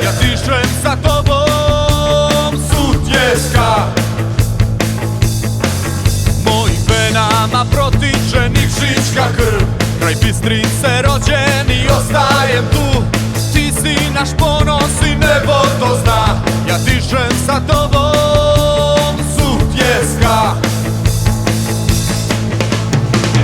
Ja dišem za tobom, Sutjeska. Mojim venama protiče Nikšićka krv. Kraj Bistrice rođen i ostajem tu. Ti si naš ponos i nebo to zna. Ja dišem za tobom, Sutjeska.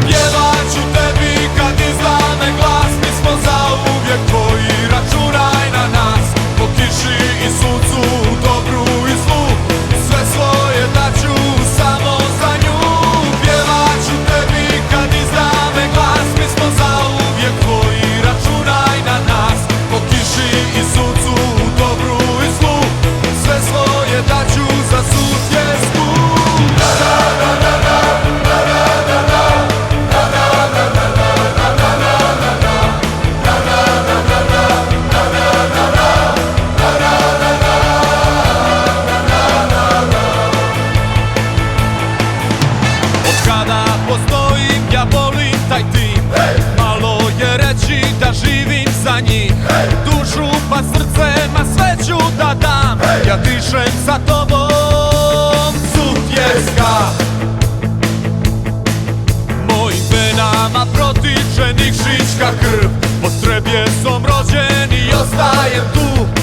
Pjevat ću tebi kad izlame glas. Mi smo zauvijek tvoji, računaj na nas. Po kiši i suncu, dobru i zlu, sve svoje daću samo za nju. Pjevat ću tebi kad izlame glas. Mi smo zauvijek tvoji, računaj na nas. Po kiši i suncu, dobru i zlu, sve svoje daću za Sutjesku. Kada postojim, ja volim taj tim. Malo je reći da živim za njih. Dušu pa srce, ma sve ću da dam. Ja dišem za tobom, Sutjeska. Mojim venama protiče Nikšićka krv. Pod Trebjesom rođen i ostajem tu.